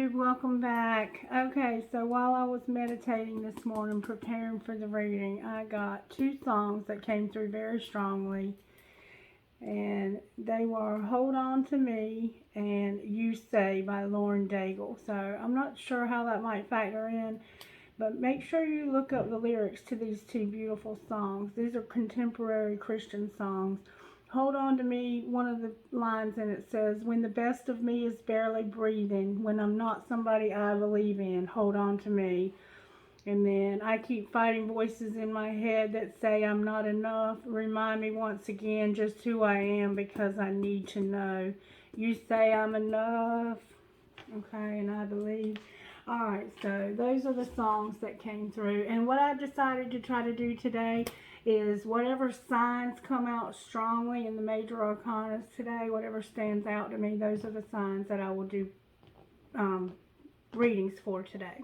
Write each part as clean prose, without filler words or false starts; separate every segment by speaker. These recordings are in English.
Speaker 1: YouTube, welcome back. Okay, so while I was meditating this morning, preparing for the reading, I got two songs that came through very strongly. And they were Hold On To Me and You Say by Lauren Daigle. So I'm not sure how that might factor in, but make sure you look up the lyrics to these two beautiful songs. These are contemporary Christian songs. Hold On To Me, one of the lines in it says, when the best of me is barely breathing, when I'm not somebody I believe in, hold on to me. And then, I keep fighting voices in my head that say I'm not enough. Remind me once again just who I am because I need to know. You say I'm enough. Okay, and I believe. Alright, so those are the songs that came through. And what I've decided to try to do today is whatever signs come out strongly in the major arcanas today, whatever stands out to me, those are the signs that I will do readings for today.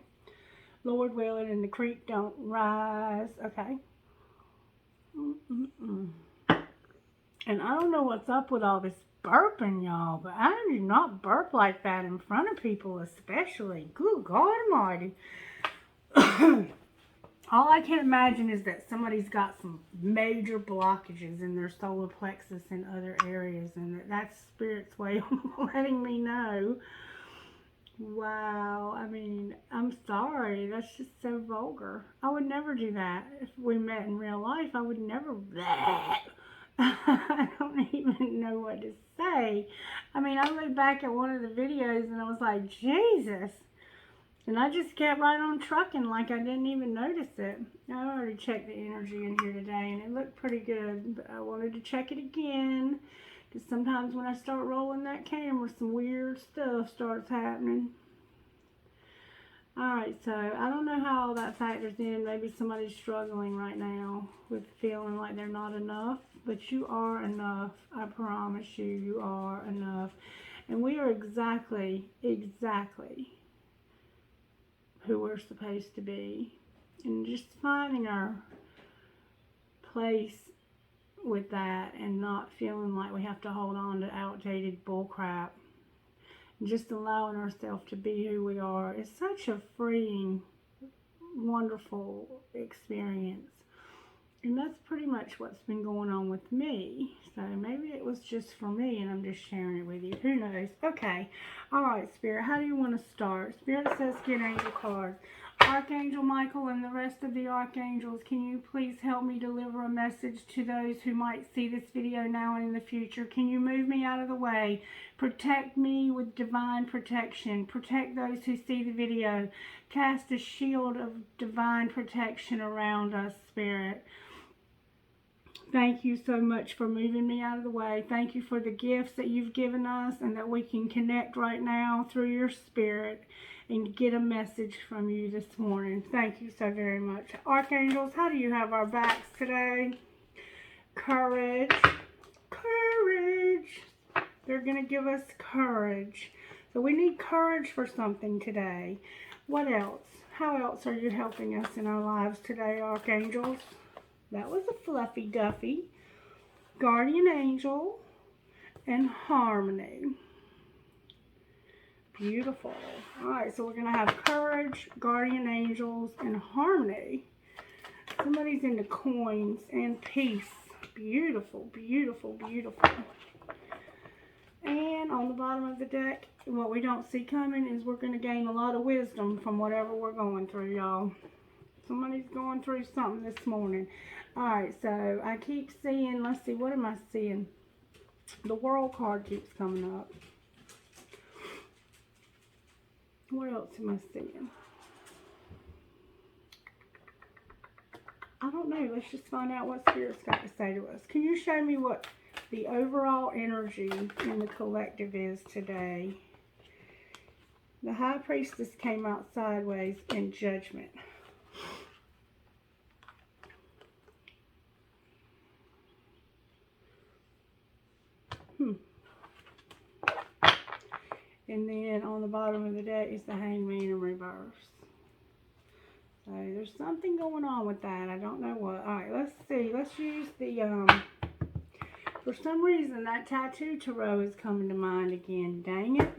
Speaker 1: Lord willing, and the creek don't rise. Okay. And I don't know what's up with all this burping, y'all, but I do not burp like that in front of people, especially. Good God Almighty. All I can imagine is that somebody's got some major blockages in their solar plexus and other areas, and that's Spirit's way of letting me know. Wow, I mean, I'm sorry, that's just so vulgar. I would never do that. If we met in real life, I would never. I don't even know what to say. I mean, I looked back at one of the videos and I was like, Jesus. And I just kept right on trucking like I didn't even notice it. I already checked the energy in here today and it looked pretty good. But I wanted to check it again. Because sometimes when I start rolling that camera, some weird stuff starts happening. Alright, so I don't know how all that factors in. Maybe somebody's struggling right now with feeling like they're not enough. But you are enough. I promise you, you are enough. And we are exactly who we're supposed to be. And just finding our place with that and not feeling like we have to hold on to outdated bullcrap. Just allowing ourselves to be who we are is such a freeing, wonderful experience. And that's pretty much what's been going on with me. So maybe it was just for me and I'm just sharing it with you. Who knows? Okay. Alright, Spirit. How do you want to start? Spirit says get angel cards. Archangel Michael and the rest of the archangels, can you please help me deliver a message to those who might see this video now and in the future? Can you move me out of the way? Protect me with divine protection. Protect those who see the video. Cast a shield of divine protection around us, Spirit. Thank you so much for moving me out of the way. Thank you for the gifts that you've given us and that we can connect right now through your Spirit and get a message from you this morning. Thank you so very much. Archangels, how do you have our backs today? Courage. Courage. They're going to give us courage. So we need courage for something today. What else? How else are you helping us in our lives today, Archangels? That was a fluffy duffy. Guardian angel and harmony. Beautiful. Alright, so we're going to have courage, guardian angels, and harmony. Somebody's into coins and peace. Beautiful, beautiful, beautiful. And on the bottom of the deck, what we don't see coming is we're going to gain a lot of wisdom from whatever we're going through, y'all. Somebody's going through something this morning. Alright, so I keep seeing, let's see, what am I seeing? The World card keeps coming up. What else am I seeing? I don't know. Let's just find out what Spirit's got to say to us. Can you show me what the overall energy in the collective is today? The High Priestess came out sideways in Judgment. And then on the bottom of the deck is the Hangman in reverse. So there's something going on with that. I don't know what. Alright, let's see. Let's use the, for some reason that tattoo tarot is coming to mind again. Dang it.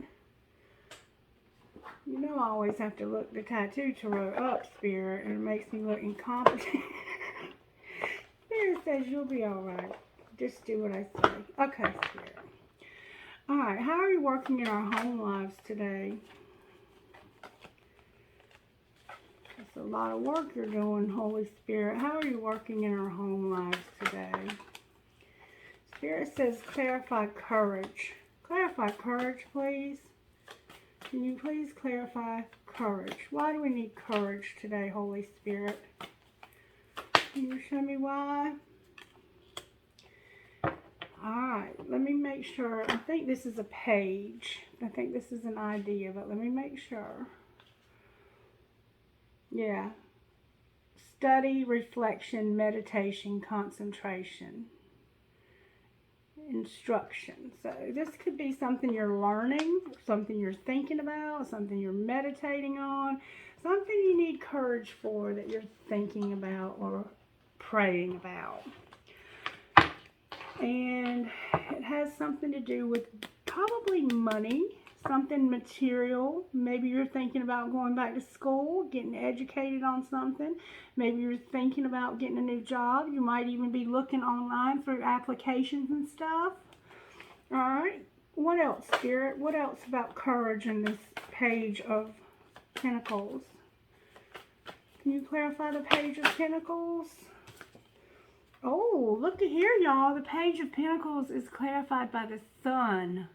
Speaker 1: You know I always have to look the tattoo tarot up, Spirit, and it makes me look incompetent. Spirit says you'll be alright. Just do what I say. Okay, Spirit. Alright, how are you working in our home lives today? It's a lot of work you're doing, Holy Spirit. How are you working in our home lives today? Spirit says clarify courage. Clarify courage, please. Can you please clarify courage? Why do we need courage today, Holy Spirit? Can you show me why? Alright, let me make sure. I think this is a page. I think this is an idea, but let me make sure. Yeah. Study, reflection, meditation, concentration, instruction. So this could be something you're learning, something you're thinking about, something you're meditating on, something you need courage for that you're thinking about or praying about. And it has something to do with probably money, something material. Maybe you're thinking about going back to school, getting educated on something. Maybe you're thinking about getting a new job. You might even be looking online for applications and stuff. All right. What else, Spirit? What else about courage in this page of Pentacles? Can you clarify the page of Pentacles? Oh, look at here, y'all. The page of Pentacles is clarified by the Sun.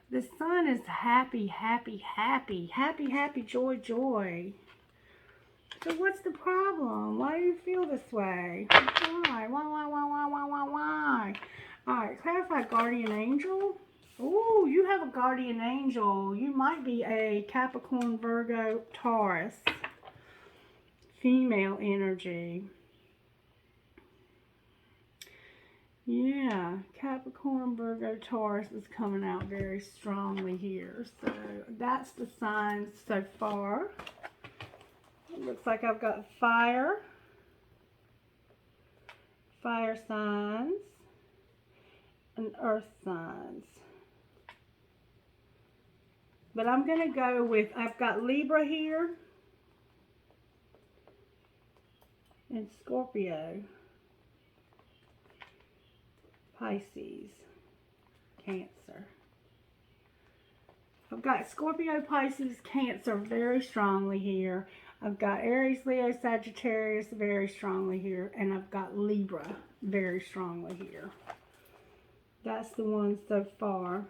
Speaker 1: The Sun is happy, happy, happy. Happy, happy, joy, joy. So what's the problem? Why do you feel this way? Why? Why? Alright, clarify guardian angel. Oh, you have a guardian angel. You might be a Capricorn, Virgo, Taurus. Female energy. Yeah, Capricorn, Virgo, Taurus is coming out very strongly here. So that's the signs so far. It looks like I've got fire signs, and earth signs. But I'm going to go with, I've got Libra here and Scorpio. Pisces, Cancer. I've got Scorpio, Pisces, Cancer very strongly here. I've got Aries, Leo, Sagittarius very strongly here. And I've got Libra very strongly here. That's the ones so far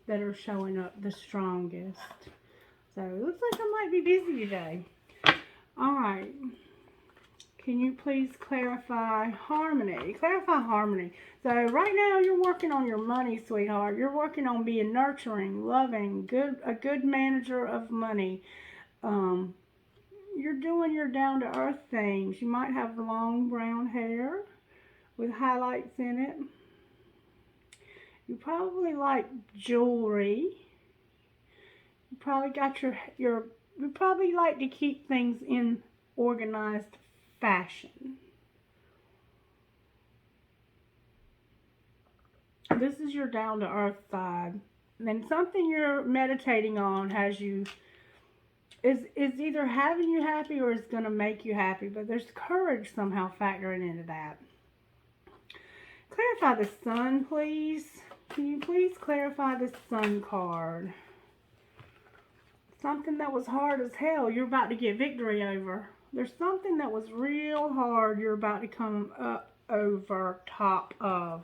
Speaker 1: that are showing up the strongest. So it looks like I might be busy today. Alright. Can you please clarify harmony? Clarify harmony. So right now you're working on your money, sweetheart. You're working on being nurturing, loving, a good manager of money. You're doing your down-to-earth things. You might have long brown hair with highlights in it. You probably like jewelry. You probably got you probably like to keep things in organized fashion. This is your down-to-earth side. And then something you're meditating on is either having you happy or is going to make you happy. But there's courage somehow factoring into that. Clarify the Sun, please. Can you please clarify the Sun card? Something that was hard as hell you're about to get victory over. There's something that was real hard you're about to come up over top of.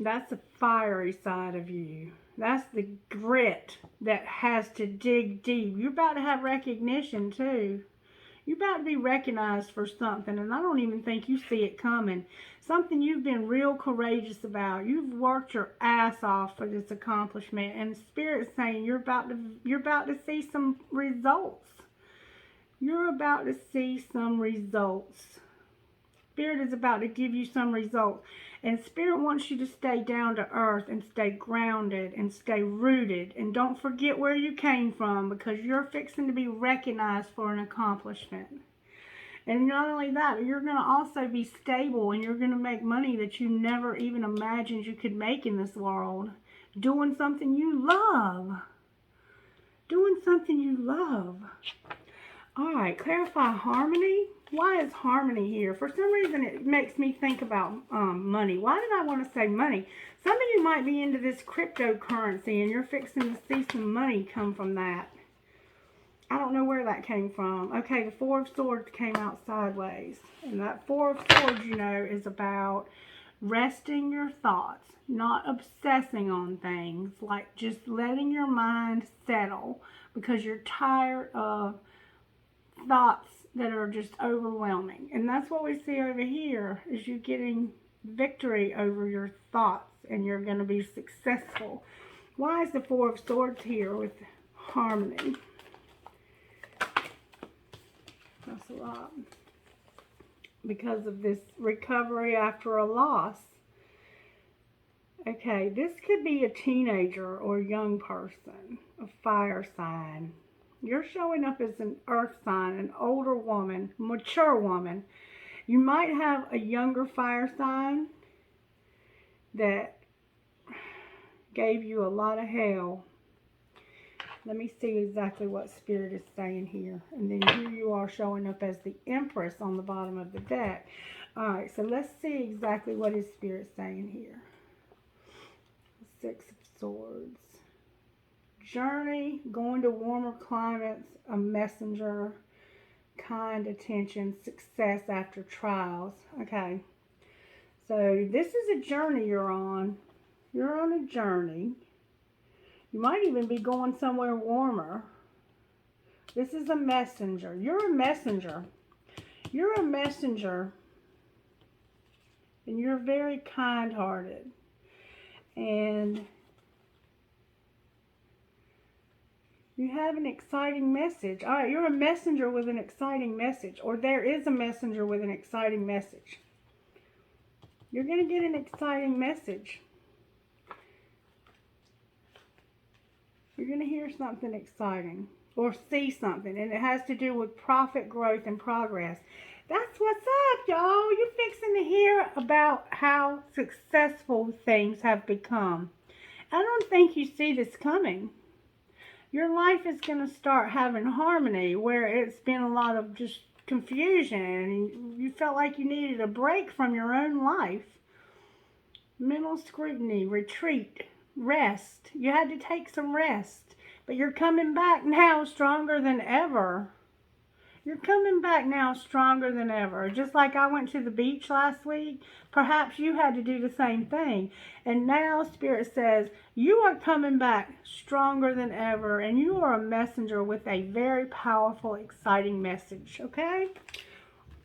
Speaker 1: That's the fiery side of you. That's the grit that has to dig deep. You're about to have recognition too. You're about to be recognized for something, and I don't even think you see it coming. Something you've been real courageous about. You've worked your ass off for this accomplishment, and Spirit's saying you're about to see some results. You're about to see some results. Spirit is about to give you some results. And Spirit wants you to stay down to earth and stay grounded and stay rooted. And don't forget where you came from, because you're fixing to be recognized for an accomplishment. And not only that, you're going to also be stable, and you're going to make money that you never even imagined you could make in this world. Doing something you love. something you love. All right, clarify harmony. Why is harmony here? For some reason, it makes me think about money. Why did I want to say money? Some of you might be into this cryptocurrency, and you're fixing to see some money come from that. I don't know where that came from. Okay, the Four of Swords came out sideways. And that Four of Swords, you know, is about resting your thoughts, not obsessing on things, like just letting your mind settle because you're tired of thoughts that are just overwhelming. And that's what we see over here, is you getting victory over your thoughts, and you're going to be successful. Why is the Four of Swords here with harmony? That's a lot. Because of this recovery after a loss. Okay, this could be a teenager or a young person, a fire sign. You're showing up as an earth sign, an older woman, mature woman. You might have a younger fire sign that gave you a lot of hell. Let me see exactly what Spirit is saying here. And then here you are showing up as the Empress on the bottom of the deck. All right, so let's see exactly what is Spirit saying here. Six of Swords. Journey, going to warmer climates, a messenger, kind attention, success after trials. Okay, so this is a journey you're on. You're on a journey. You might even be going somewhere warmer. This is a messenger. You're a messenger. You're a messenger. And you're very kind-hearted. And you have an exciting message. All right, you're a messenger with an exciting message. Or there is a messenger with an exciting message. You're going to get an exciting message. You're going to hear something exciting or see something, and it has to do with profit, growth, and progress. That's what's up, y'all. You're fixing to hear about how successful things have become. I don't think you see this coming. Your life is going to start having harmony where it's been a lot of just confusion, and you felt like you needed a break from your own life. Mental scrutiny, retreat. Rest. You had to take some rest. But you're coming back now stronger than ever. You're coming back now stronger than ever. Just like I went to the beach last week, perhaps you had to do the same thing. And now Spirit says, you are coming back stronger than ever. And you are a messenger with a very powerful, exciting message. Okay?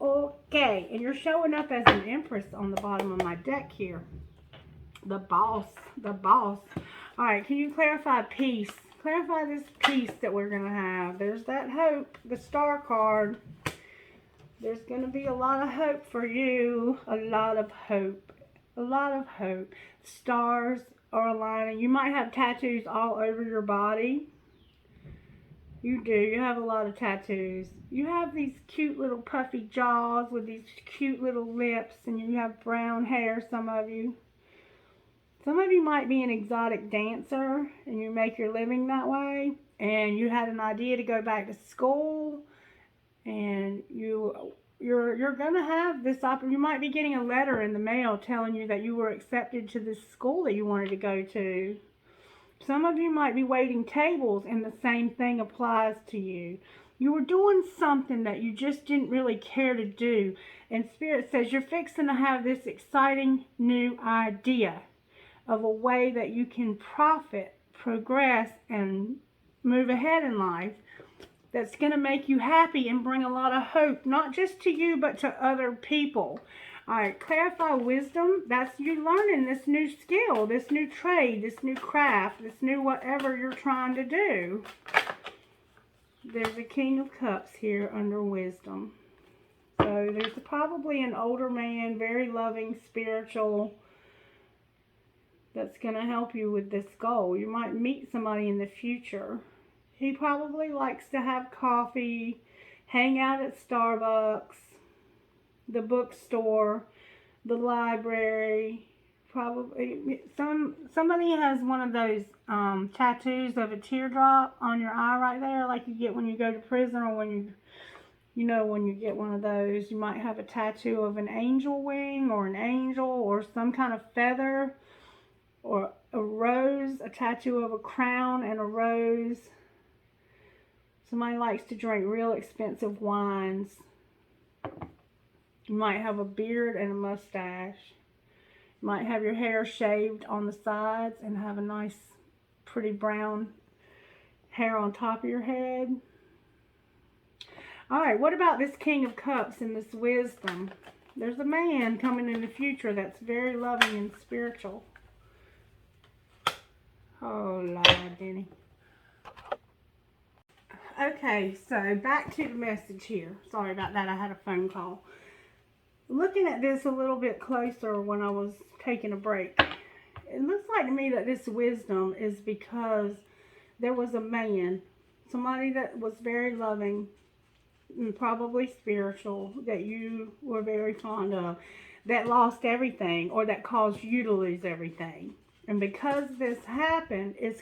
Speaker 1: Okay. And you're showing up as an Empress on the bottom of my deck here. The boss. The boss. All right, can you clarify peace? Clarify this peace that we're going to have. There's that hope, the star card. There's going to be a lot of hope for you. A lot of hope. A lot of hope. Stars are aligning. You might have tattoos all over your body. You do. You have a lot of tattoos. You have these cute little puffy jaws with these cute little lips, and you have brown hair, some of you. Some of you might be an exotic dancer and you make your living that way, and you had an idea to go back to school, and you're going to have this opportunity. You might be getting a letter in the mail telling you that you were accepted to this school that you wanted to go to. Some of you might be waiting tables, and the same thing applies to you. You were doing something that you just didn't really care to do, and Spirit says you're fixing to have this exciting new idea of a way that you can profit, progress, and move ahead in life that's going to make you happy and bring a lot of hope, not just to you, but to other people. All right, clarify wisdom. That's you learning this new skill, this new trade, this new craft, this new whatever you're trying to do. There's a King of Cups here under wisdom. So there's probably an older man, very loving, spiritual, that's going to help you with this goal. You might meet somebody in the future. He probably likes to have coffee, hang out at Starbucks, the bookstore, the library. Probably somebody has one of those tattoos of a teardrop on your eye right there, like you get when you go to prison, or when when you get one of those, you might have a tattoo of an angel wing or an angel or some kind of feather, or a rose, a tattoo of a crown and a rose. Somebody likes to drink real expensive wines. You might have a beard and a mustache. You might have your hair shaved on the sides and have a nice, pretty brown hair on top of your head. Alright, what about this King of Cups and this wisdom? There's a man coming in the future that's very loving and spiritual. Oh, Lord, Denny. Okay, so back to the message here. Sorry about that, I had a phone call. Looking at this a little bit closer when I was taking a break, it looks like to me that this wisdom is because there was a man, somebody that was very loving and probably spiritual, that you were very fond of, that lost everything, or that caused you to lose everything. And because this happened, it's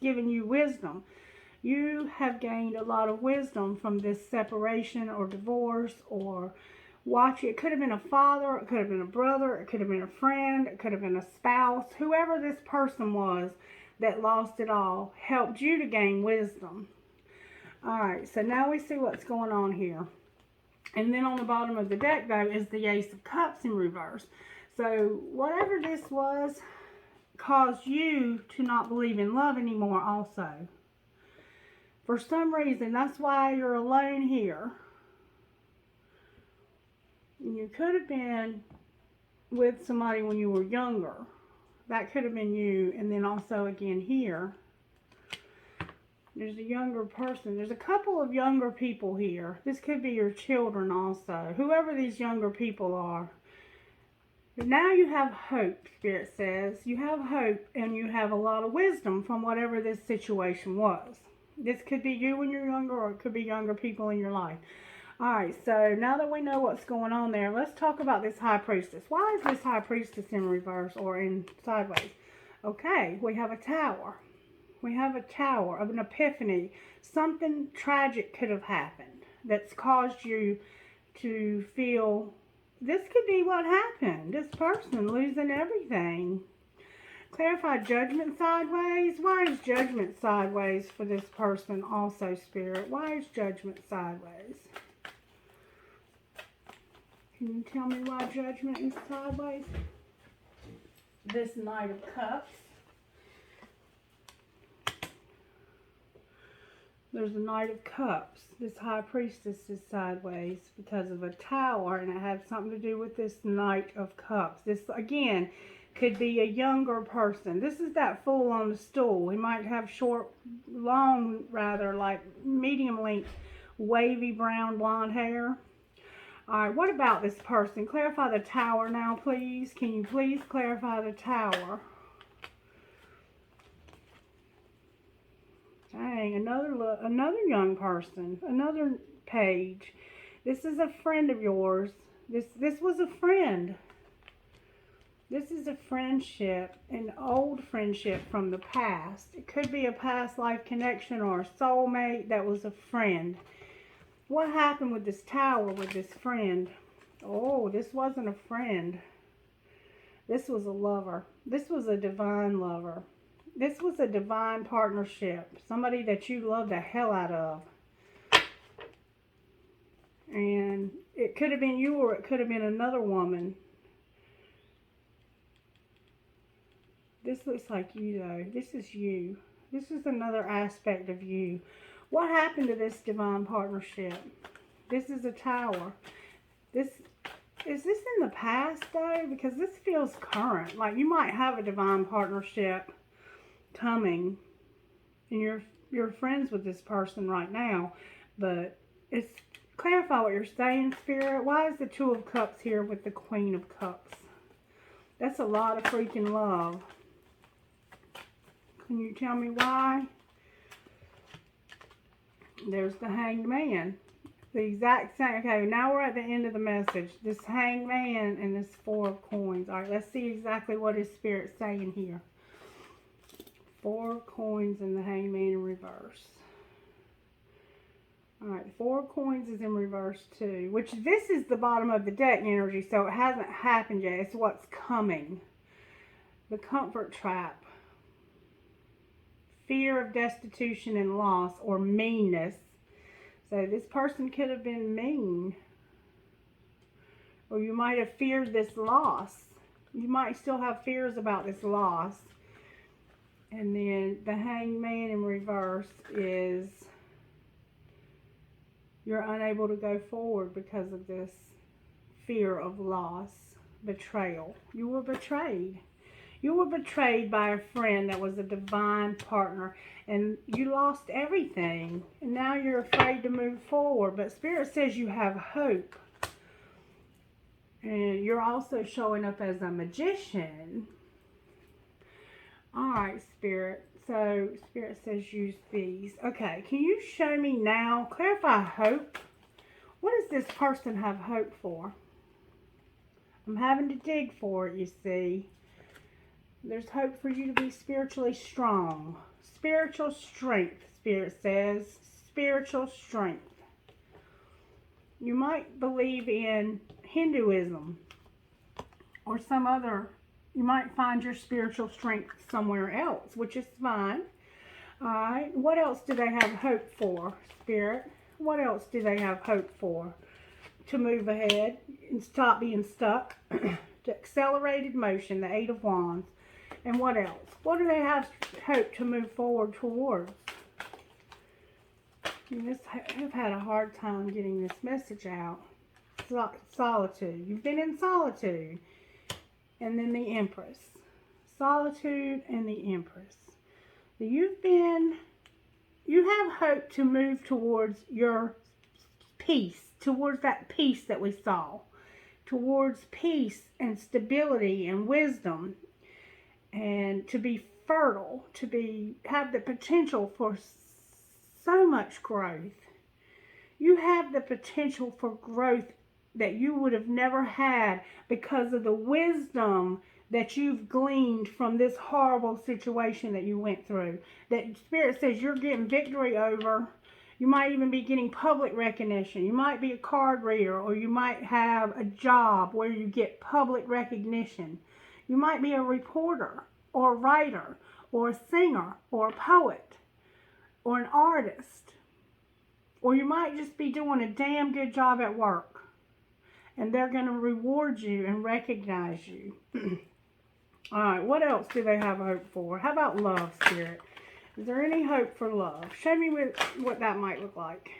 Speaker 1: giving you wisdom. You have gained a lot of wisdom from this separation or divorce, or it could have been a father, it could have been a brother, it could have been a friend, it could have been a spouse. Whoever this person was that lost it all helped you to gain wisdom. Alright, so now we see what's going on here. And then on the bottom of the deck, though, is the Ace of Cups in reverse. So whatever this was caused you to not believe in love anymore also. For some reason, that's why you're alone here. You could have been with somebody when you were younger. That could have been you. And then also again here, there's a younger person. There's a couple of younger people here. This could be your children also. Whoever these younger people are. But now you have hope, Spirit says. You have hope and you have a lot of wisdom from whatever this situation was. This could be you when you're younger, or it could be younger people in your life. Alright, so now that we know what's going on there, let's talk about this High Priestess. Why is this High Priestess in reverse or in sideways? Okay, we have a tower. We have a tower of an epiphany. Something tragic could have happened that's caused you to feel, this could be what happened. This person losing everything. Clarify judgment sideways. Why is judgment sideways for this person also, Spirit? Why is judgment sideways? Can you tell me why judgment is sideways? This Knight of Cups. There's a Knight of Cups. This High Priestess is sideways because of a tower, and it had something to do with this Knight of Cups. This, again, could be a younger person. This is that fool on the stool. He might have like medium length, wavy brown blonde hair. Alright, what about this person? Clarify the tower now, please. Can you please clarify the tower? Dang, another young person, another page. This is a friend of yours. This was a friend. This is a friendship, an old friendship from the past. It could be a past life connection or a soulmate that was a friend. What happened with this tower with this friend? Oh, this wasn't a friend. This was a lover. This was a divine lover. This was a divine partnership. Somebody that you love the hell out of. And it could have been you, or it could have been another woman. This looks like you, though. This is you. This is another aspect of you. What happened to this divine partnership? This is a tower. Is this in the past, though? Because this feels current. Like you might have a divine partnership coming, and you're friends with this person right now. But it's, clarify what you're saying, Spirit. Why is the Two of Cups here with the Queen of Cups? That's a lot of freaking love. Can you tell me why? There's the Hanged Man. The exact same. Okay, now we're at the end of the message. This Hanged Man and this Four of Coins. Alright, let's see exactly what his Spirit's saying here. 4 coins and the Hanged Man in reverse. Alright, the Four of Coins is in reverse too, which this is the bottom of the deck energy, so it hasn't happened yet. It's what's coming. The Comfort Trap. Fear of destitution and loss, or meanness. So this person could have been mean. Or you might have feared this loss. You might still have fears about this loss. And then the Hanged Man in reverse is you're unable to go forward because of this fear of loss, betrayal. You were betrayed. You were betrayed by a friend that was a divine partner, and you lost everything. And now you're afraid to move forward. But Spirit says you have hope. And you're also showing up as a magician. Alright, Spirit. So, Spirit says use these. Okay, can you show me now? Clarify hope. What does this person have hope for? I'm having to dig for it, you see. There's hope for you to be spiritually strong. Spiritual strength, Spirit says. Spiritual strength. You might believe in Hinduism or some other. You might find your spiritual strength somewhere else, which is fine. Alright, what else do they have hope for, Spirit? What else do they have hope for? To move ahead and stop being stuck. To accelerated motion, the Eight of Wands. And what else? What do they have hope to move forward towards? I've had a hard time getting this message out. Solitude. You've been in solitude. And then the Empress. Solitude and the Empress. You have hope to move towards your peace. Towards that peace that we saw. Towards peace and stability and wisdom. And to be fertile. To have the potential for so much growth. You have the potential for growth that you would have never had because of the wisdom that you've gleaned from this horrible situation that you went through. That Spirit says you're getting victory over. You might even be getting public recognition. You might be a card reader, or you might have a job where you get public recognition. You might be a reporter or a writer or a singer or a poet or an artist. Or you might just be doing a damn good job at work. And they're going to reward you and recognize you. Alright, what else do they have hope for? How about love, Spirit? Is there any hope for love? Show me what that might look like.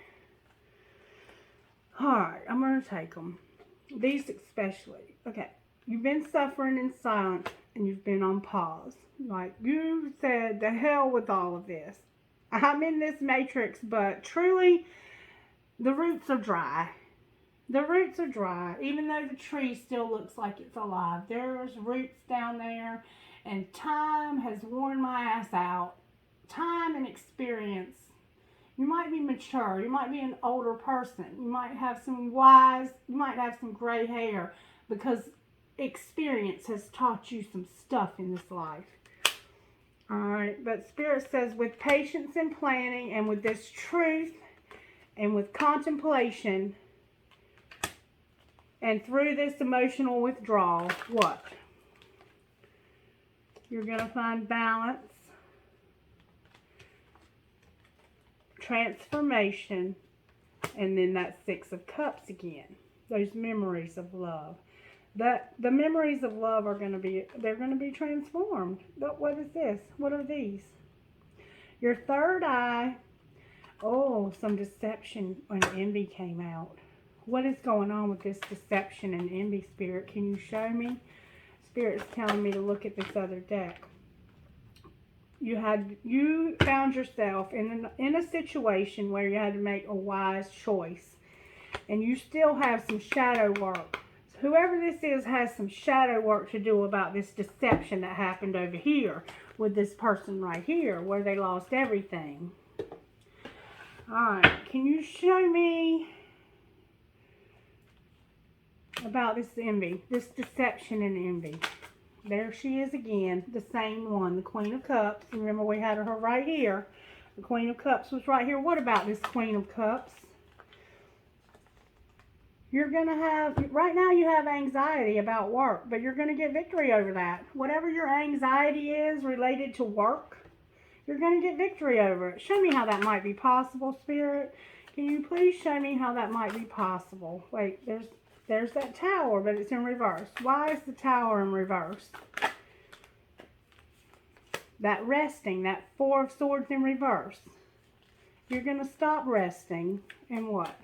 Speaker 1: Alright, I'm going to take them. These especially. Okay, you've been suffering in silence and you've been on pause. Like, you said, the hell with all of this. I'm in this matrix, but truly, the roots are dry. The roots are dry, even though the tree still looks like it's alive. There's roots down there, and time has worn my ass out. Time and experience. You might be mature. You might be an older person. You might have some gray hair, because experience has taught you some stuff in this life. Alright, but Spirit says with patience and planning, and with this truth, and with contemplation, and through this emotional withdrawal, what? You're going to find balance, transformation, and then that Six of Cups again. Those memories of love. The memories of love are going to be transformed. But what is this? What are these? Your third eye. Oh, some deception and envy came out. What is going on with this deception and envy, Spirit? Can you show me? Spirit's telling me to look at this other deck. You found yourself in a situation where you had to make a wise choice. And you still have some shadow work. So whoever this is has some shadow work to do about this deception that happened over here with this person right here, where they lost everything. Alright, can you show me about this envy, this deception and envy? There she is again, the same one, the Queen of Cups. Remember, we had her right here. The Queen of Cups was right here. What about this Queen of Cups? You're going to have, right now you have anxiety about work, but you're going to get victory over that. Whatever your anxiety is related to work, you're going to get victory over it. Show me how that might be possible, Spirit. Can you please show me how that might be possible? Wait, there's that tower, but it's in reverse. Why is the tower in reverse? That resting, that Four of Swords in reverse. You're going to stop resting and what?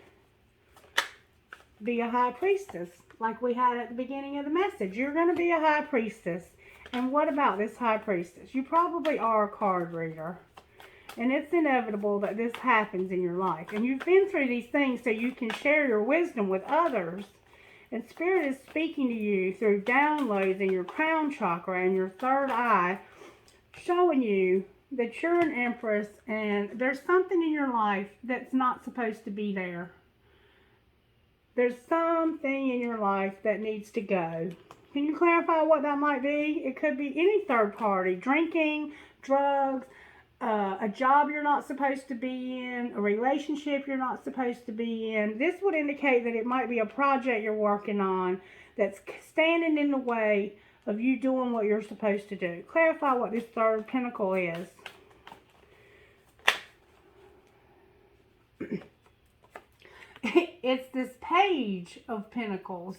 Speaker 1: Be a high priestess, like we had at the beginning of the message. You're going to be a high priestess. And what about this high priestess? You probably are a card reader. And it's inevitable that this happens in your life. And you've been through these things so you can share your wisdom with others. And Spirit is speaking to you through downloads in your crown chakra and your third eye, showing you that you're an empress and there's something in your life that's not supposed to be there. There's something in your life that needs to go. Can you clarify what that might be? It could be any third party, drinking, drugs, a job you're not supposed to be in, a relationship you're not supposed to be in. This would indicate that it might be a project you're working on that's standing in the way of you doing what you're supposed to do. Clarify what this third pentacle is. It's this page of pentacles.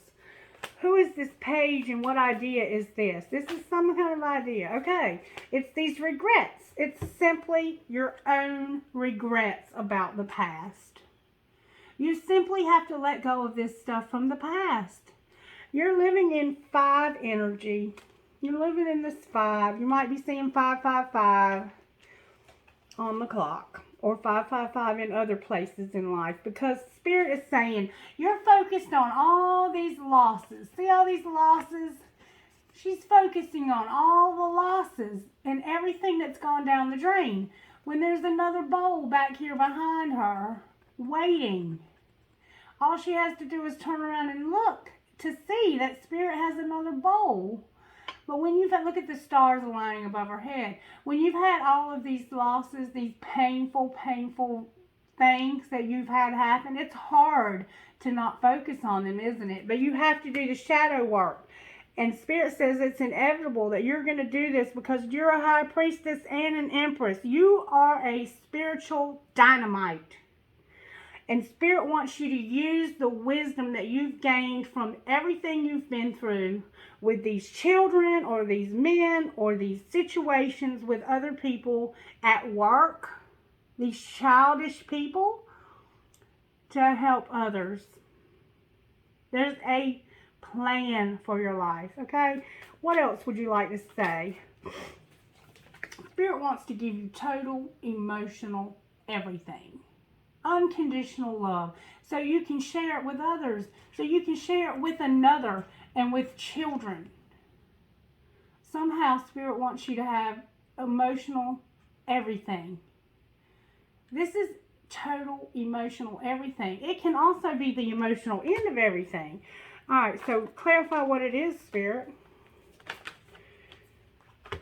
Speaker 1: Who is this page and what idea is this? This is some kind of idea. Okay, it's these regrets. It's simply your own regrets about the past. You simply have to let go of this stuff from the past. You're living in 5 energy. You're living in this 5. You might be seeing 555 on the clock. Or 555 in other places in life, because Spirit is saying you're focused on all these losses. See all these losses? She's focusing on all the losses and everything that's gone down the drain. When there's another bowl back here behind her waiting, all she has to do is turn around and look to see that Spirit has another bowl. But when you've had, look at the stars aligning above her head. When you've had all of these losses, these painful things that you've had happen, it's hard to not focus on them, isn't it? But you have to do the shadow work. And Spirit says it's inevitable that you're going to do this because you're a high priestess and an empress. You are a spiritual dynamite. And Spirit wants you to use the wisdom that you've gained from everything you've been through with these children or these men or these situations with other people at work, these childish people, to help others. There's a plan for your life, okay? What else would you like to say? Spirit wants to give you total emotional everything. Unconditional love, so you can share it with others, so you can share it with another and with children. Somehow Spirit wants you to have emotional everything. This is total emotional everything. It can also be the emotional end of everything. Alright, so clarify what it is, Spirit.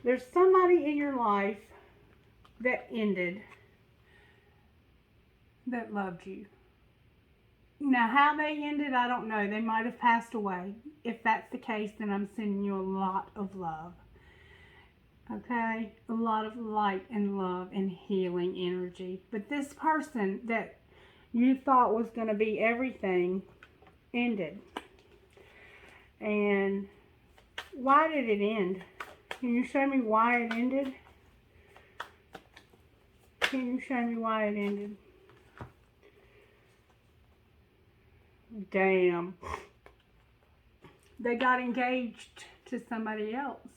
Speaker 1: There's somebody in your life that ended that loved you. Now, how they ended, I don't know. They might have passed away. If that's the case, then I'm sending you a lot of love. Okay? A lot of light and love and healing energy. But this person that you thought was going to be everything ended. And why did it end? Can you show me why it ended? Can you show me why it ended? Damn. They got engaged to somebody else.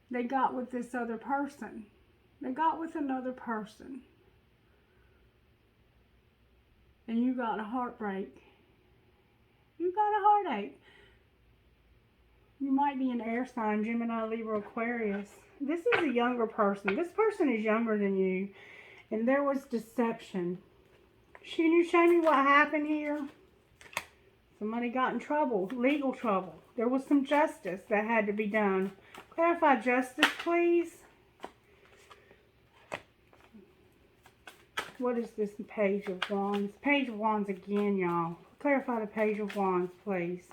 Speaker 1: They got with this other person. They got with another person. And you got a heartbreak. You got a heartache. You might be an air sign, Gemini, Libra, Aquarius. This is a younger person. This person is younger than you. And there was deception. Can you show me what happened here? Somebody got in trouble, legal trouble. There was some justice that had to be done. Clarify justice, please. What is this Page of Wands? Page of Wands again, y'all. Clarify the Page of Wands, please.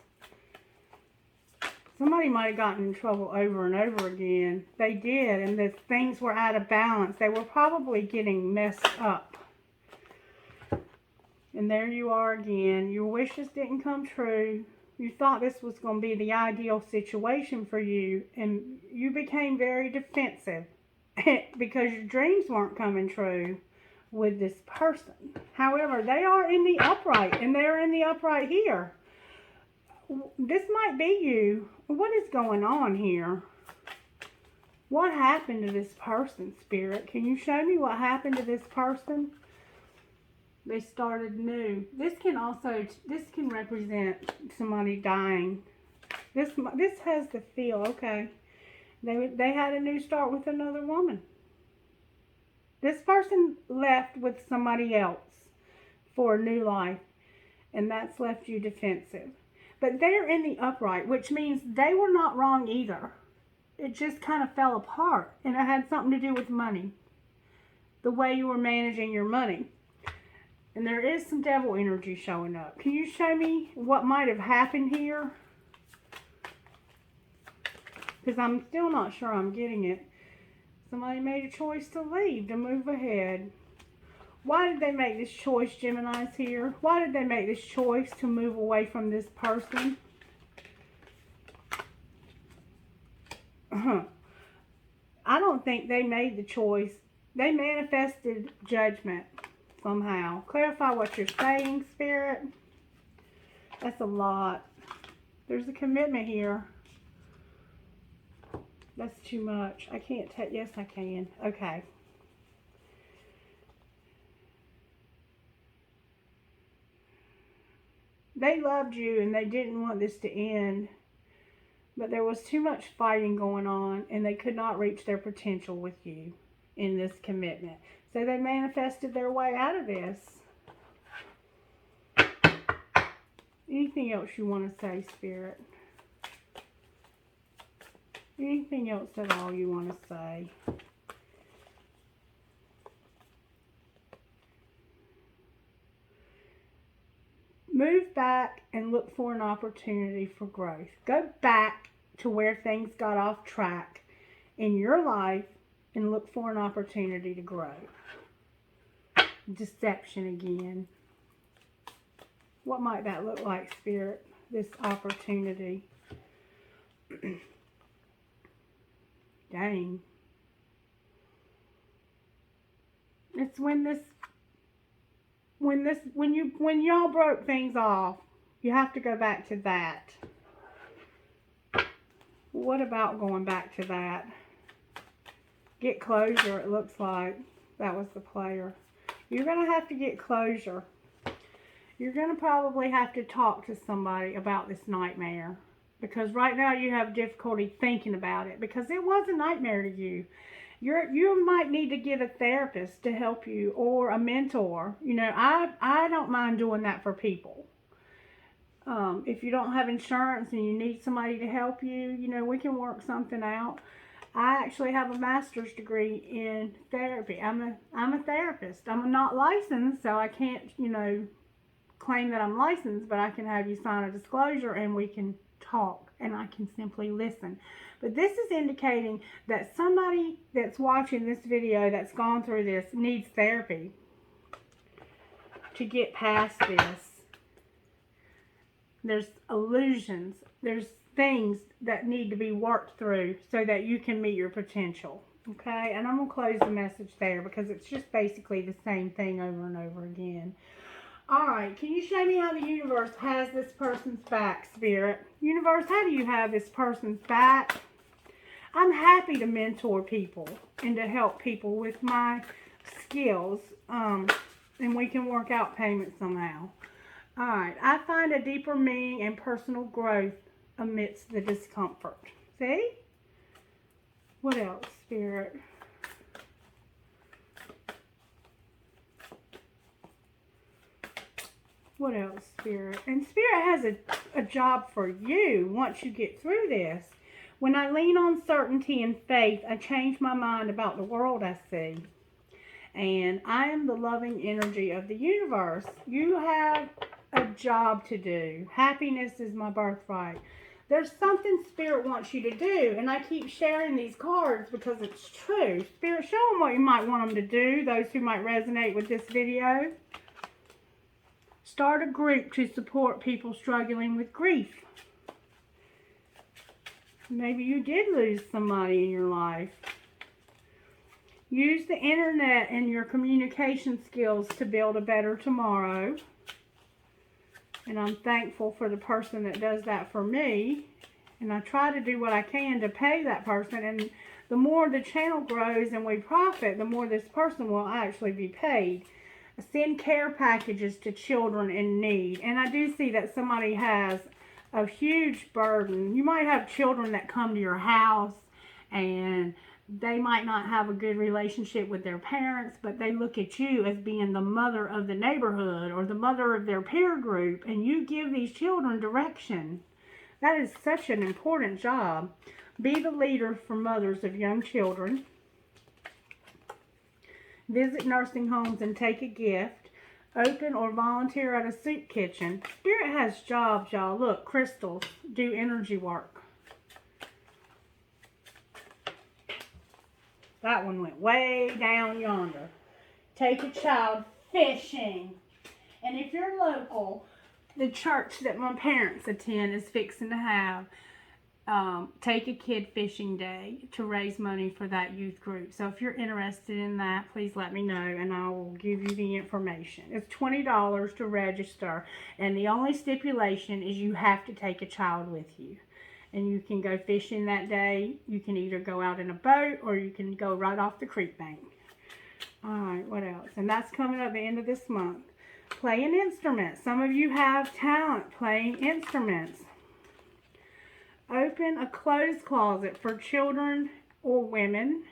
Speaker 1: Somebody might have gotten in trouble over and over again. They did, and the things were out of balance. They were probably getting messed up. And there you are again. Your wishes didn't come true. You thought this was going to be the ideal situation for you, and you became very defensive because your dreams weren't coming true with this person. However, they are in the upright, and they're in the upright here. This might be you. What is going on here? What happened to this person, Spirit? Can you show me what happened to this person? They started new. This can represent somebody dying. This has the feel, okay. They had a new start with another woman. This person left with somebody else for a new life, and that's left you defensive. But they're in the upright, which means they were not wrong either. It just kind of fell apart, and it had something to do with money. The way you were managing your money. And there is some devil energy showing up. Can you show me what might have happened here? Because I'm still not sure I'm getting it. Somebody made a choice to leave, to move ahead. Why did they make this choice, Geminis here? Why did they make this choice to move away from this person? I don't think they made the choice. They manifested judgment somehow. Clarify what you're saying, Spirit. That's a lot. There's a commitment here. That's too much. I can't take. Yes, I can. Okay. They loved you and they didn't want this to end. But there was too much fighting going on and they could not reach their potential with you in this commitment. So they manifested their way out of this. Anything else you want to say, Spirit? Anything else at all you want to say? Move back and look for an opportunity for growth. Go back to where things got off track in your life and look for an opportunity to grow. Deception again. What might that look like, Spirit? This opportunity. Dang. It's when y'all broke things off, you have to go back to that. What about going back to that? Get closure, it looks like. That was the player. You're going to have to get closure. You're going to probably have to talk to somebody about this nightmare. Because right now you have difficulty thinking about it. Because it was a nightmare to you. You might need to get a therapist to help you, or a mentor. You know, I don't mind doing that for people. If you don't have insurance and you need somebody to help you, you know, we can work something out. I actually have a master's degree in therapy. I'm a therapist. I'm not licensed, so I can't, you know, claim that I'm licensed, but I can have you sign a disclosure and we can talk and I can simply listen. But this is indicating that somebody that's watching this video that's gone through this needs therapy to get past this. There's illusions. There's things that need to be worked through so that you can meet your potential. Okay? And I'm going to close the message there because it's just basically the same thing over and over again. Alright, can you show me how the universe has this person's back, Spirit? Universe, how do you have this person's back? I'm happy to mentor people and to help people with my skills. And we can work out payments somehow. Alright, I find a deeper meaning and personal growth amidst the discomfort. See? What else, Spirit? What else, Spirit? And Spirit has a job for you once you get through this. When I lean on certainty and faith, I change my mind about the world I see. And I am the loving energy of the universe. You have a job to do. Happiness is my birthright. There's something Spirit wants you to do, and I keep sharing these cards because it's true. Spirit, show them what you might want them to do, those who might resonate with this video. Start a group to support people struggling with grief. Maybe you did lose somebody in your life. Use the internet and your communication skills to build a better tomorrow. And I'm thankful for the person that does that for me. And I try to do what I can to pay that person. And the more the channel grows and we profit, the more this person will actually be paid. I send care packages to children in need. And I do see that somebody has a huge burden. You might have children that come to your house and they might not have a good relationship with their parents, but they look at you as being the mother of the neighborhood or the mother of their peer group, and you give these children direction. That is such an important job. Be the leader for mothers of young children. Visit nursing homes and take a gift. Open or volunteer at a soup kitchen. Spirit has jobs, y'all. Look, crystals. Do energy work. That one went way down yonder. Take a child fishing. And if you're local, the church that my parents attend is fixing to have take a kid fishing day to raise money for that youth group. So if you're interested in that, please let me know and I will give you the information. It's $20 to register, and the only stipulation is you have to take a child with you. And you can go fishing that day. You can either go out in a boat or you can go right off the creek bank. Alright, what else? And that's coming up the end of this month. Play an instrument. Some of you have talent playing instruments. Open a clothes closet for children or women.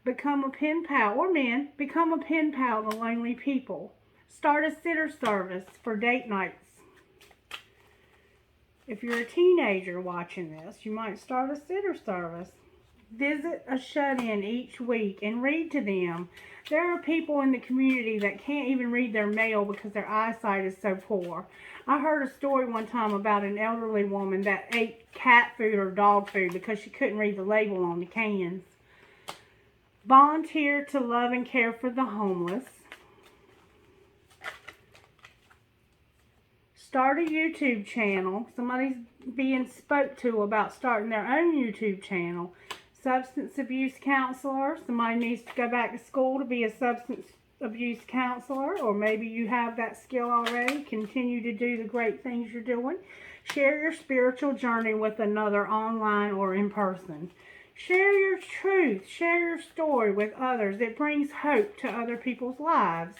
Speaker 1: Become a pen pal, or men, become a pen pal to lonely people. Start a sitter service for date nights. If you're a teenager watching this, you might start a sitter service. Visit a shut-in each week and read to them. There are people in the community that can't even read their mail because their eyesight is so poor. I heard a story one time about an elderly woman that ate cat food or dog food because she couldn't read the label on the cans. Volunteer to love and care for the homeless. Start a YouTube channel. Somebody's being spoke to about starting their own YouTube channel. Substance abuse counselor. Somebody needs to go back to school to be a substance abuse counselor, or maybe you have that skill already. Continue to do the great things you're doing. Share your spiritual journey with another online or in person. Share your truth. Share your story with others. It brings hope to other people's lives.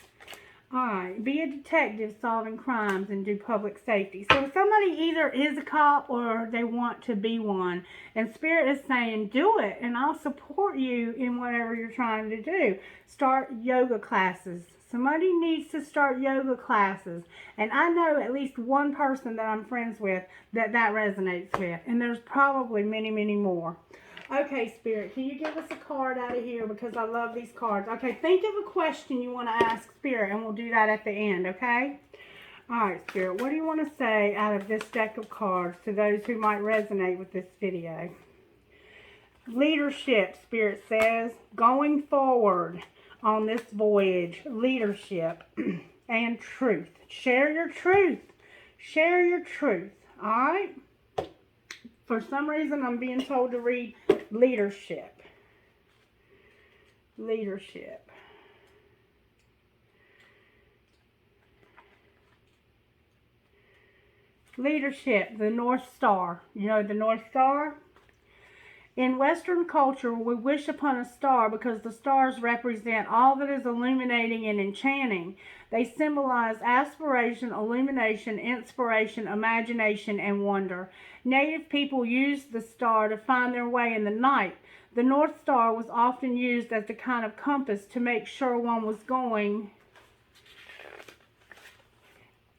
Speaker 1: Alright, be a detective solving crimes and do public safety. So somebody either is a cop or they want to be one. And Spirit is saying, do it, and I'll support you in whatever you're trying to do. Start yoga classes. Somebody needs to start yoga classes. And I know at least one person that I'm friends with that resonates with. And there's probably many, many more. Okay, Spirit, can you give us a card out of here because I love these cards. Okay, think of a question you want to ask Spirit, and we'll do that at the end, okay? All right, Spirit, what do you want to say out of this deck of cards to those who might resonate with this video? Leadership, Spirit says, going forward on this voyage, leadership and truth. Share your truth. Share your truth, all right? For some reason, I'm being told to read leadership. Leadership. Leadership, the North Star. You know the North Star? In Western culture, we wish upon a star because the stars represent all that is illuminating and enchanting. They symbolize aspiration, illumination, inspiration, imagination, and wonder. Native people used the star to find their way in the night. The North Star was often used as the kind of compass to make sure one was going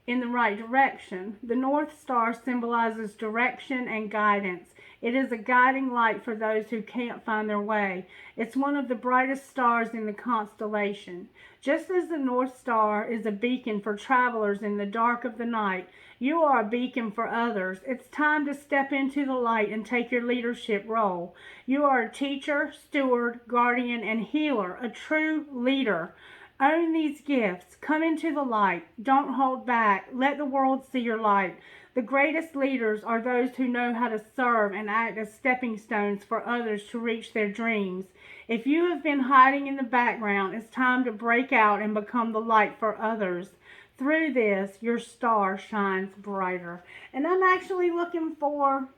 Speaker 1: in the right direction. The North Star symbolizes direction and guidance. It is a guiding light for those who can't find their way. It's one of the brightest stars in the constellation. Just as the North Star is a beacon for travelers in the dark of the night, you are a beacon for others. It's time to step into the light and take your leadership role. You are a teacher, steward, guardian, and healer, a true leader. Own these gifts. Come into the light. Don't hold back. Let the world see your light. The greatest leaders are those who know how to serve and act as stepping stones for others to reach their dreams. If you have been hiding in the background, it's time to break out and become the light for others. Through this, your star shines brighter. And I'm actually looking for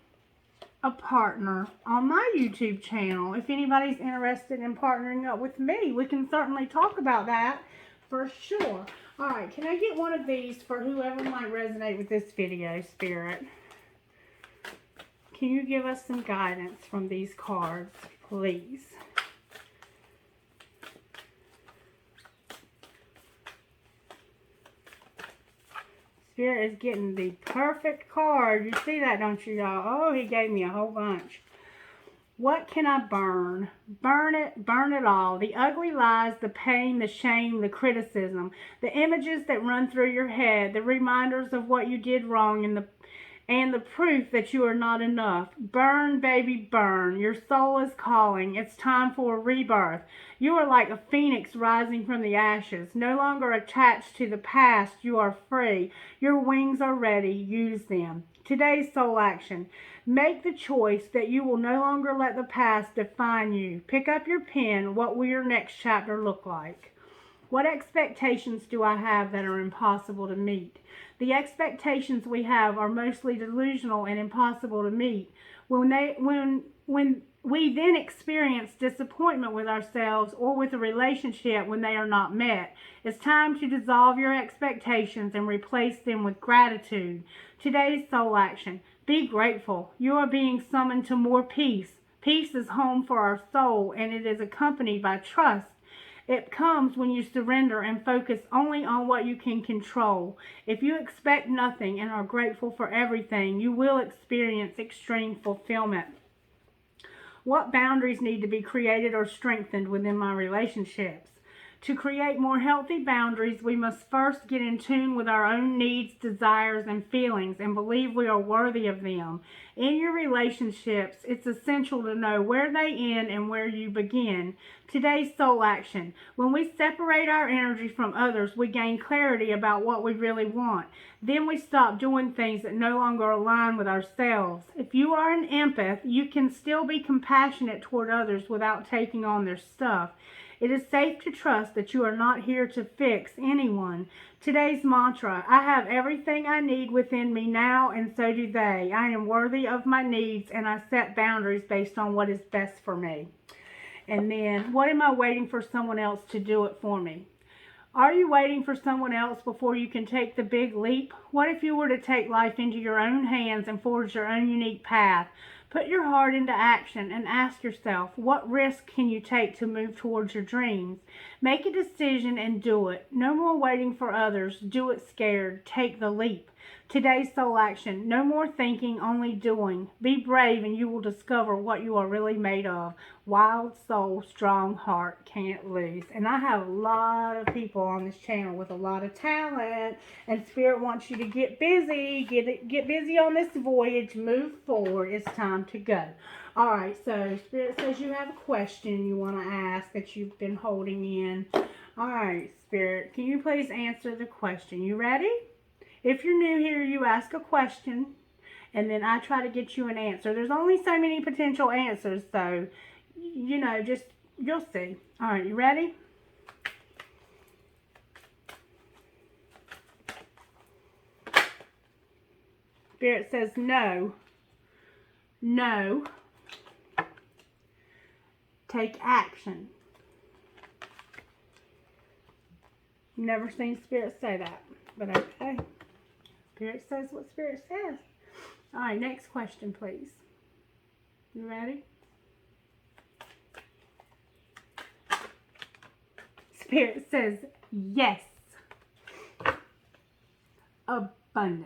Speaker 1: a partner on my YouTube channel. If anybody's interested in partnering up with me, we can certainly talk about that for sure. All right, can I get one of these for whoever might resonate with this video, Spirit? Can you give us some guidance from these cards, please? Spirit is getting the perfect card. You see that, don't you, y'all? Oh, he gave me a whole bunch. What can I burn? Burn it all. The ugly lies, the pain, the shame, the criticism, the images that run through your head, the reminders of what you did wrong, and the proof that you are not enough. Burn, baby, burn. Your soul is calling. It's time for a rebirth. You are like a phoenix rising from the ashes. No longer attached to the past, you are free. Your wings are ready. Use them. Today's soul action. Make the choice that you will no longer let the past define you. Pick up your pen. What will your next chapter look like? What expectations do I have that are impossible to meet? The expectations we have are mostly delusional and impossible to meet. When we then experience disappointment with ourselves or with a relationship when they are not met, it's time to dissolve your expectations and replace them with gratitude. Today's soul action. Be grateful. You are being summoned to more peace. Peace is home for our soul, and it is accompanied by trust. It comes when you surrender and focus only on what you can control. If you expect nothing and are grateful for everything, you will experience extreme fulfillment. What boundaries need to be created or strengthened within my relationships? To create more healthy boundaries, we must first get in tune with our own needs, desires, and feelings and believe we are worthy of them. In your relationships, it's essential to know where they end and where you begin. Today's soul action. When we separate our energy from others, we gain clarity about what we really want. Then we stop doing things that no longer align with ourselves. If you are an empath, you can still be compassionate toward others without taking on their stuff. It is safe to trust that you are not here to fix anyone. Today's mantra, I have everything I need within me now, and so do they. I am worthy of my needs, and I set boundaries based on what is best for me. And then, what am I waiting for someone else to do it for me? Are you waiting for someone else before you can take the big leap? What if you were to take life into your own hands and forge your own unique path? Put your heart into action and ask yourself, what risk can you take to move towards your dreams? Make a decision and do it. No more waiting for others. Do it scared. Take the leap. Today's soul action. No more thinking, only doing. Be brave and you will discover what you are really made of. Wild soul, strong heart, can't lose. And I have a lot of people on this channel with a lot of talent, and Spirit wants you to get busy. Get busy on this voyage. Move forward. It's time to go. All right, so Spirit says you have a question you want to ask that you've been holding in. All right, Spirit, can you please answer the question? You ready? If you're new here, you ask a question, and then I try to get you an answer. There's only so many potential answers, so, you know, just, you'll see. All right, you ready? Spirit says no. No. Take action. Never seen Spirit say that, but okay. Spirit says what Spirit says. All right, next question, please. You ready? Spirit says yes. Abundance.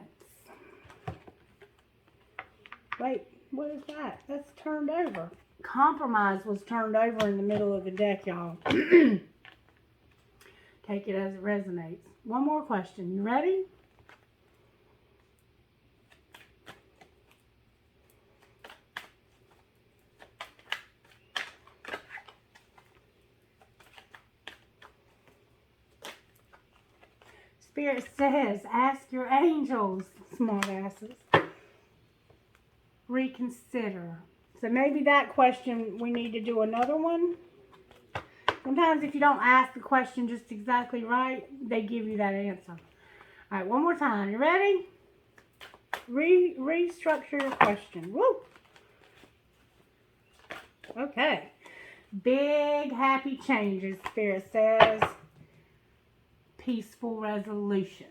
Speaker 1: Wait, What is that? That's turned over. Compromise was turned over in the middle of the deck, y'all. Take it as it resonates. One more question. You ready? Spirit says, ask your angels, smart asses. Reconsider. So maybe that question, we need to do another one. Sometimes if you don't ask the question just exactly right, they give you that answer. All right, one more time. You ready? Restructure your question. Woo! Okay. Big happy changes, Spirit says. Peaceful resolution.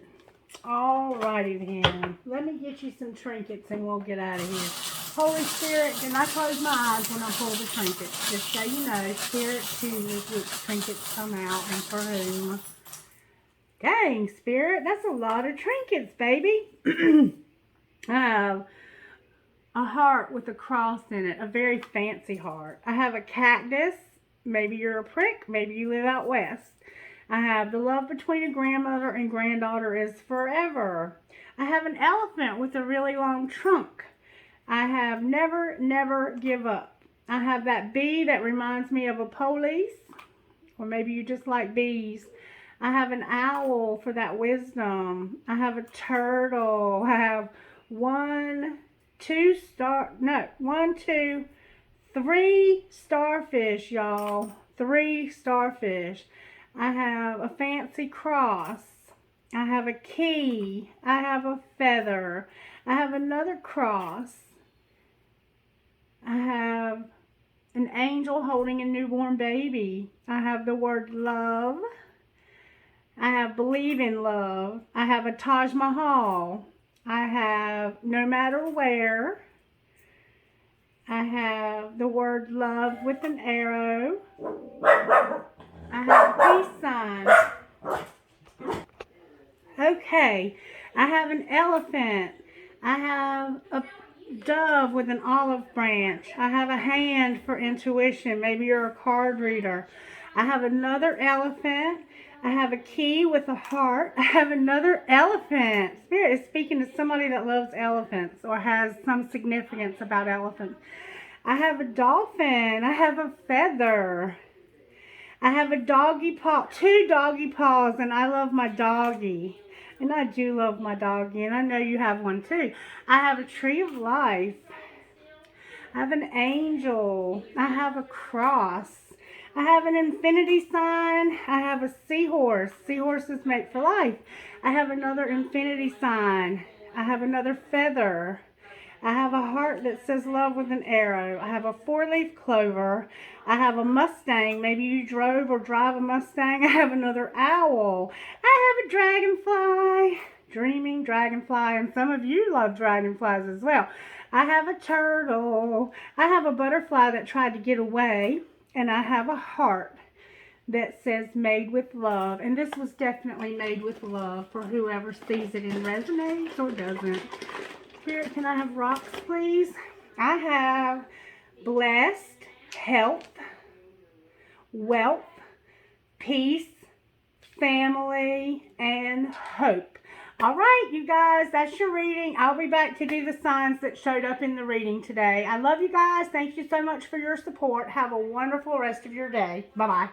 Speaker 1: Alrighty then. Let me get you some trinkets and we'll get out of here. Holy Spirit, can I close my eyes when I pull the trinkets? Just so you know, Spirit chooses which trinkets come out and for whom. Dang, Spirit, that's a lot of trinkets, baby. I have a heart with a cross in it, a very fancy heart. I have a cactus. Maybe you're a prick. Maybe you live out west. I have the love between a grandmother and granddaughter is forever. I have an elephant with a really long trunk. I have never, never give up. I have that bee that reminds me of a police. Or maybe you just like bees. I have an owl for that wisdom. I have a turtle. I have three starfish, y'all. 3 starfish. I have a fancy cross. I have a key. I have a feather. I have another cross. I have an angel holding a newborn baby. I have the word love. I have believe in love. I have a Taj Mahal. I have no matter where. I have the word love with an arrow. I have a peace sign. Okay. I have an elephant. I have a dove with an olive branch. I have a hand for intuition. Maybe you're a card reader. I have another elephant. I have a key with a heart. I have another elephant. Spirit is speaking to somebody that loves elephants or has some significance about elephants. I have a dolphin. I have a feather. I have a doggy paw, 2 doggy paws, and I love my doggy. And I do love my doggy, and I know you have one too. I have a tree of life. I have an angel. I have a cross. I have an infinity sign. I have a seahorse. Seahorses make for life. I have another infinity sign. I have another feather. I have a heart that says love with an arrow. I have a 4-leaf clover. I have a Mustang. Maybe you drove or drive a Mustang. I have another owl. I have a dragonfly. Dreaming dragonfly. And some of you love dragonflies as well. I have a turtle. I have a butterfly that tried to get away. And I have a heart that says made with love. And this was definitely made with love for whoever sees it and resonates or doesn't. Spirit, can I have rocks, please? I have blessed, health, wealth, peace, family, and hope. All right, you guys, that's your reading. I'll be back to do the signs that showed up in the reading today. I love you guys. Thank you so much for your support. Have a wonderful rest of your day. Bye-bye.